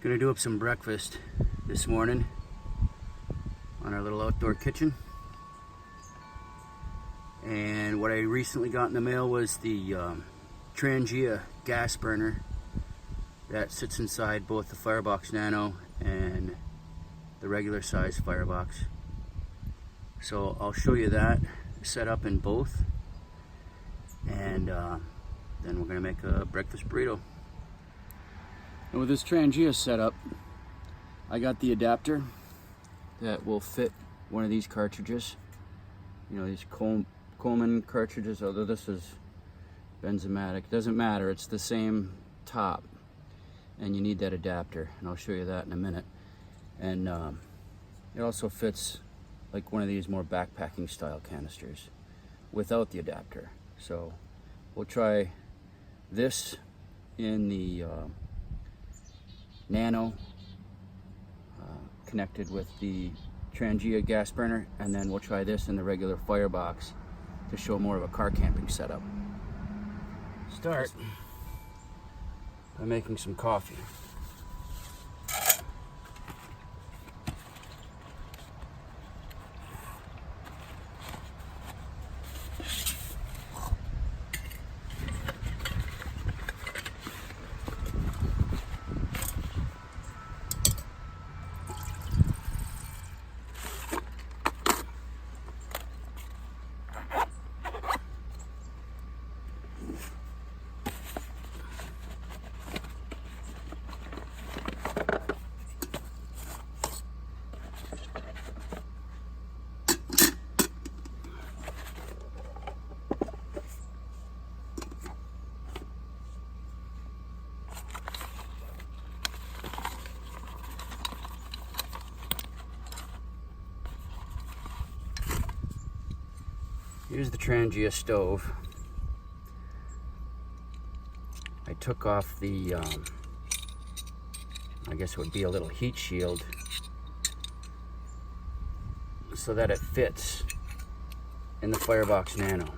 Gonna do up some breakfast this morning on our little outdoor kitchen. And what I recently got in the mail was the Trangia Gas Burner that sits inside both the Firebox Nano and the regular size Firebox. So I'll show you that set up in both, and then we're gonna make a breakfast burrito. And with this Trangia setup, I got the adapter that will fit one of these cartridges. You know, these Coleman cartridges, although this is benzomatic. Doesn't matter, it's the same top. And you need that adapter, and I'll show you that in a minute. And it also fits like one of these more backpacking style canisters without the adapter. So we'll try this in the Nano connected with the Trangia gas burner, and then we'll try this in the regular Firebox to show more of a car camping setup. Start by making some coffee. Here's the Trangia stove. I took off the, I guess it would be a little heat shield so that it fits in the Firebox Nano.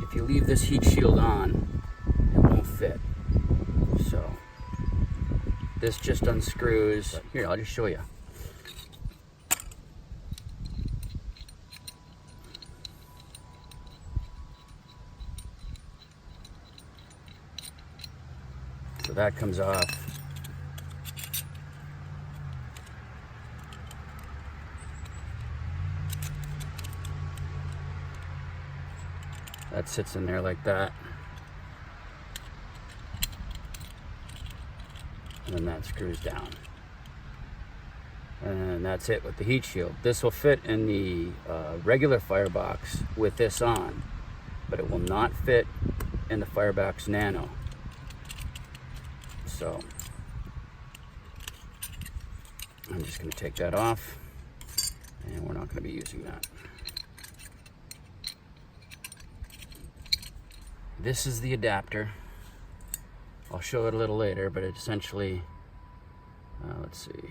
If you leave this heat shield on, it won't fit. So this just unscrews. Here, I'll just show you. So that comes off. That sits in there like that. And then that screws down. And that's it with the heat shield. This will fit in the regular Firebox with this on, but it will not fit in the Firebox Nano. So I'm just going to take that off, and we're not going to be using that. This is the adapter. I'll show it a little later, but it essentially, let's see,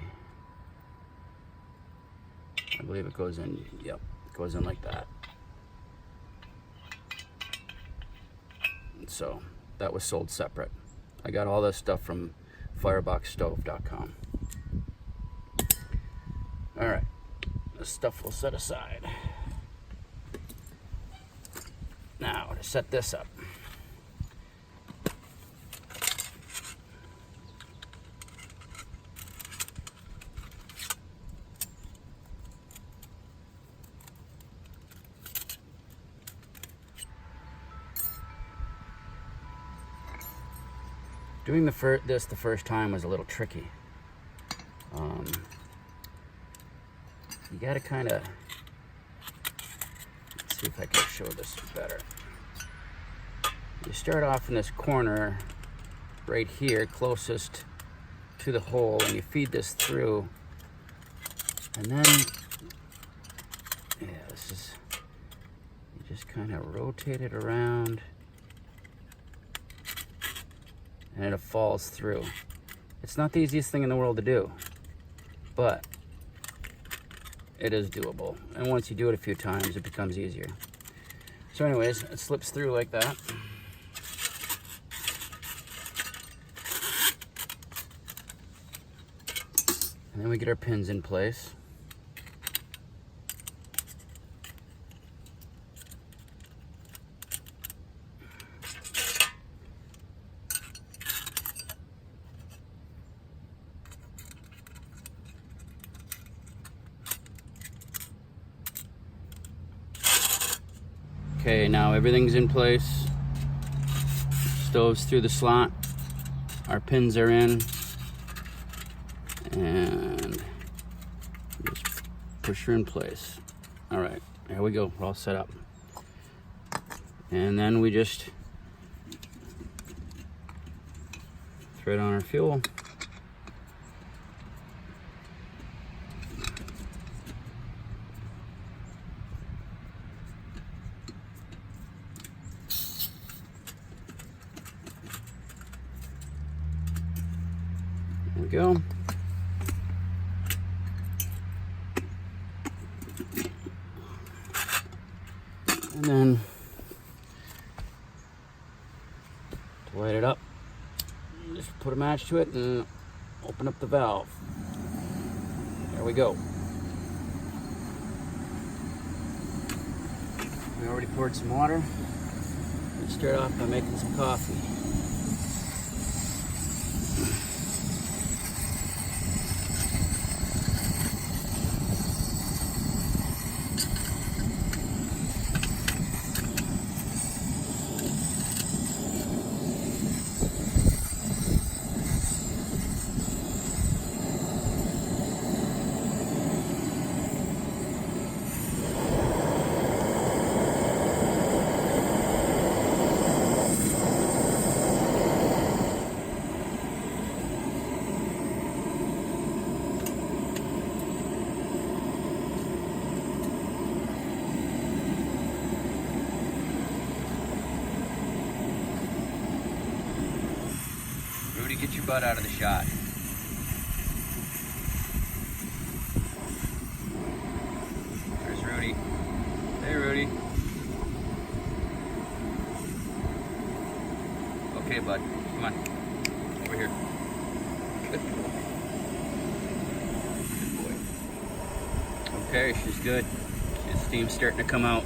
I believe it goes in, yep, it goes in like that. So that was sold separate. I got all this stuff from fireboxstove.com. All right, this stuff we'll set aside. Now to set this up. Doing this the first time was a little tricky. You gotta kind of, let's see if I can show this better. You start off in this corner right here, closest to the hole, and you feed this through, and then, yeah, this is, you just kind of rotate it around, and it falls through. It's not the easiest thing in the world to do, but it is doable. And once you do it a few times, it becomes easier. So anyways, it slips through like that. And then we get our pins in place. Okay, now everything's in place. Stove's through the slot. Our pins are in. And just push her in place. All right, there we go. We're all set up. And then we just thread on our fuel. There we go. And then to light it up, just put a match to it and open up the valve. There we go. We already poured some water. Let's start off by making some coffee. Rudy, get your butt out of the shot. There's Rudy. Hey, Rudy. Okay, bud. Come on. Over here. Good boy. Good boy. Okay, she's good. The steam's starting to come out.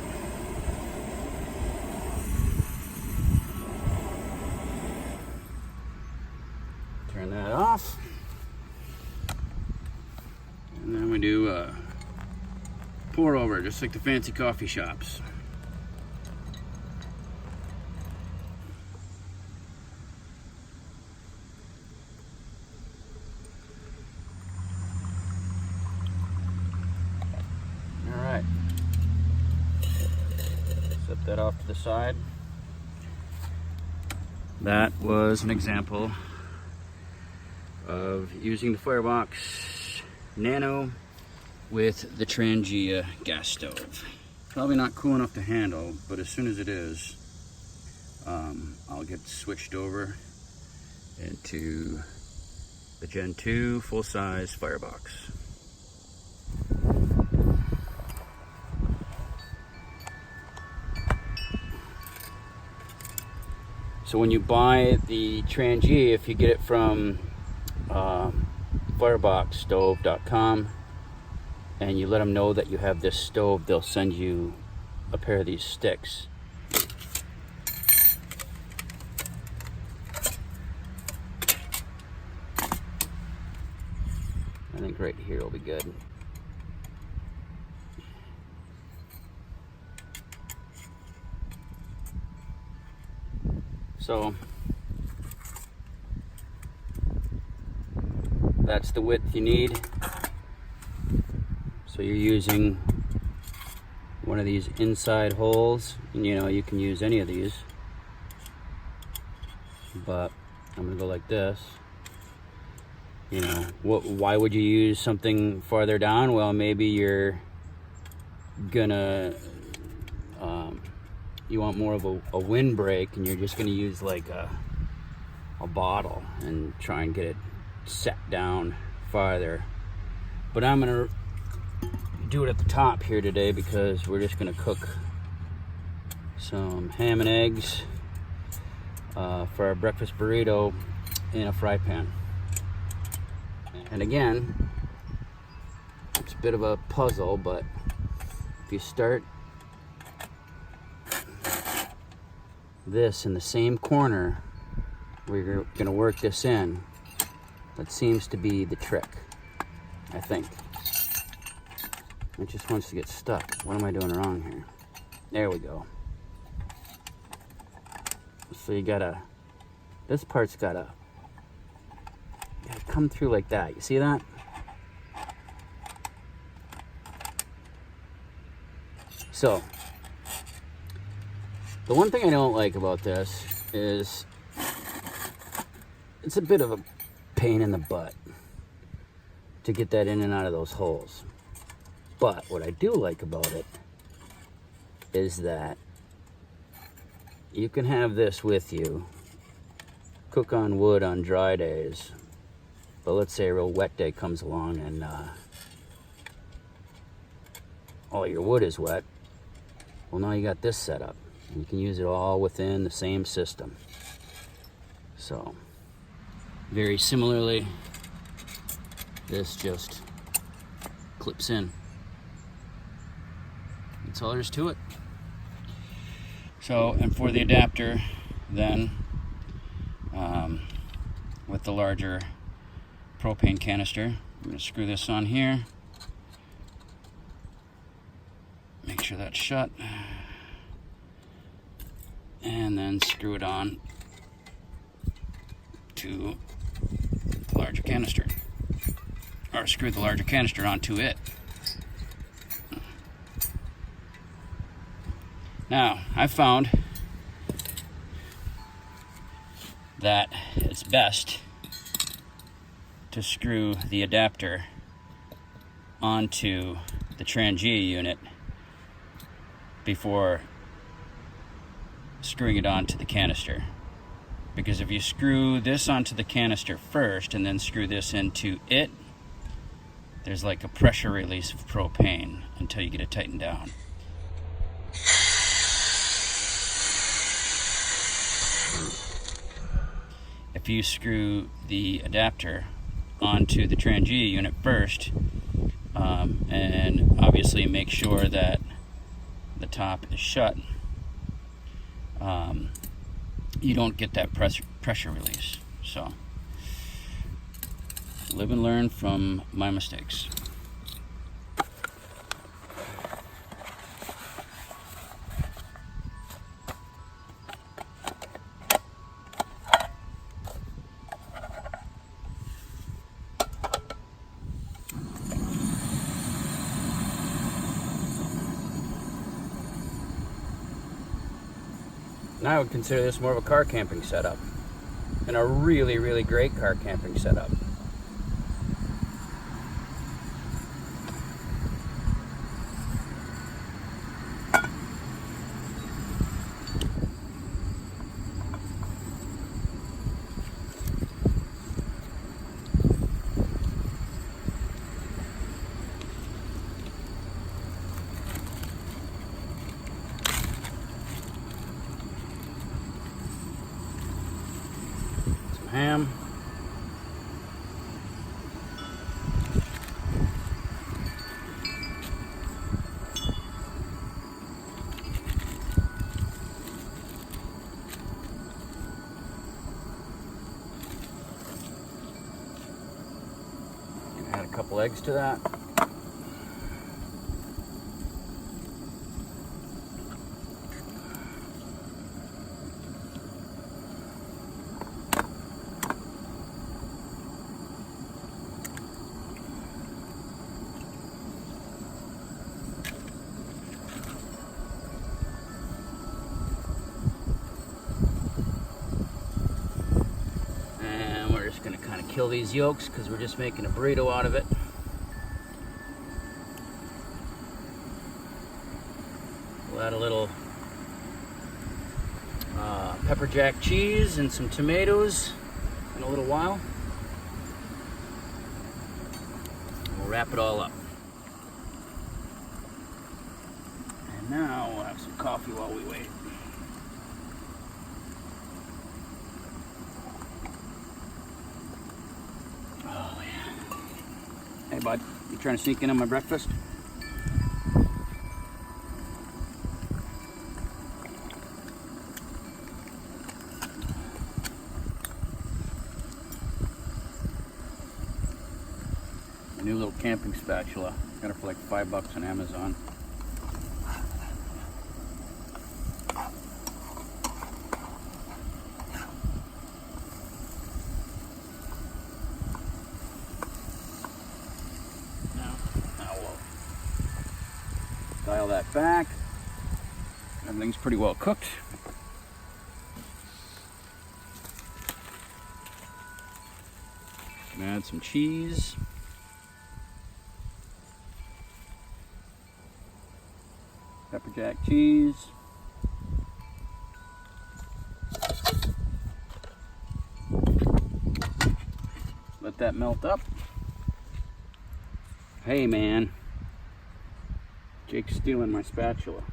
Turn that off. And then we do pour over, just like the fancy coffee shops. All right. Set that off to the side. That was an example of using the Firebox Nano with the Trangia gas stove. Probably not cool enough to handle, but as soon as it is, I'll get switched over into the Gen 2 full-size Firebox. So when you buy the Trangia, if you get it from fireboxstove.com and you let them know that you have this stove, they'll send you a pair of these sticks. I think right here will be good. So that's the width you need. So you're using one of these inside holes, and you know, you can use any of these, but I'm gonna go like this. You know, why would you use something farther down? Well, maybe you're gonna you want more of a windbreak, and you're just gonna use like a bottle and try and get it set down farther. But I'm gonna do it at the top here today because we're just gonna cook some ham and eggs for our breakfast burrito in a fry pan. And again, bit of a puzzle, but if you start this in the same corner where you're going to work this in, that seems to be the trick, I think. It just wants to get stuck. What am I doing wrong here? There we go. So you gotta, this part's gotta come through like that. You see that? So, the one thing I don't like about this is it's a bit of a pain in the butt to get that in and out of those holes. But what I do like about it is that you can have this with you, cook on wood on dry days, but let's say a real wet day comes along and all your wood is wet. Well, now you got this set up. You can use it all within the same system. So, very similarly, this just clips in. That's all there is to it. So, and for the adapter, then, with the larger propane canister, I'm going to screw this on here. Make sure that's shut. And then screw it on to the larger canister. Or screw the larger canister onto it. Now, I found that it's best to screw the adapter onto the Trangia unit before screwing it onto the canister. Because if you screw this onto the canister first and then screw this into it, there's like a pressure release of propane until you get it tightened down. If you screw the adapter onto the Trangia unit first, and obviously make sure that the top is shut, you don't get that pressure release. So, live and learn from my mistakes. Now I would consider this more of a car camping setup, and a really, really great car camping setup. Ham. Add a couple eggs to that. Going to kind of kill these yolks because we're just making a burrito out of it. We'll add a little pepper jack cheese and some tomatoes in a little while. We'll wrap it all up. And now we'll have some coffee while we wait. Hey, bud. You trying to sneak in on my breakfast? A new little camping spatula. Got it for like $5 on Amazon. Dial that back. Everything's pretty well cooked. Add some cheese. Pepper jack cheese. Let that melt up. Hey man. Jake's stealing my spatula.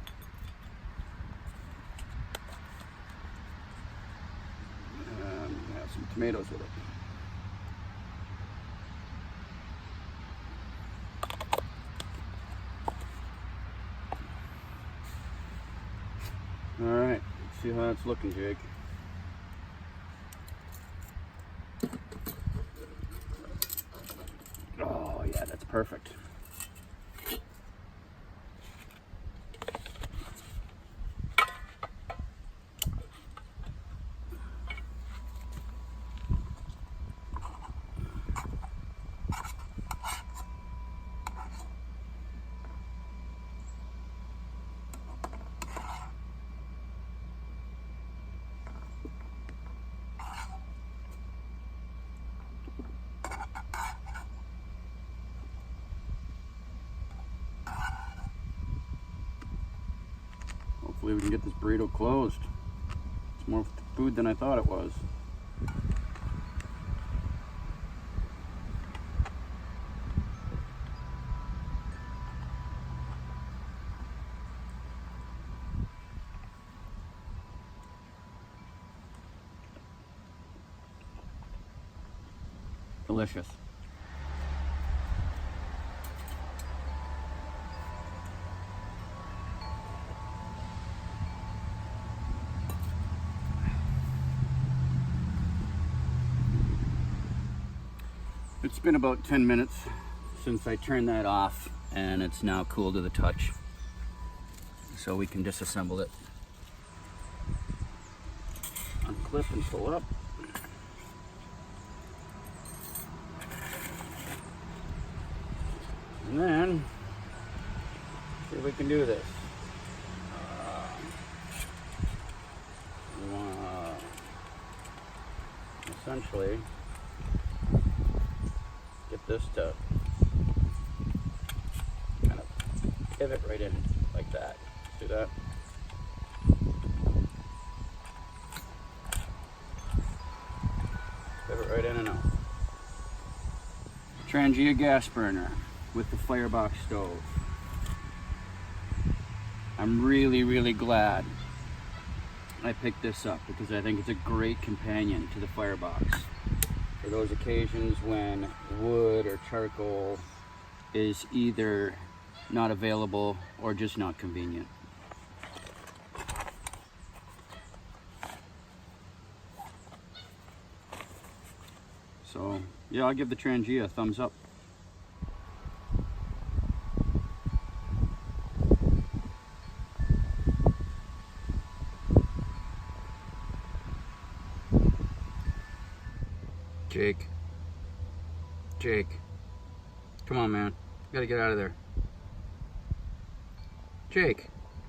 Have some tomatoes with it. All right, let's see how it's looking, Jake. Oh yeah, that's perfect. Hopefully we can get this burrito closed. It's more food than I thought it was. Delicious. It's been about 10 minutes since I turned that off, and it's now cool to the touch. So we can disassemble it. Unclip and pull up. And then, see if we can do this. We want to essentially get this to kind of pivot right in like that. See that? Pivot right in and out. Trangia gas burner with the Firebox stove. I'm really glad I picked this up because I think it's a great companion to the Firebox for those occasions when wood or charcoal is either not available or just not convenient. So yeah, I'll give the Trangia a thumbs up. Jake, come on man, you gotta get out of there. Jake.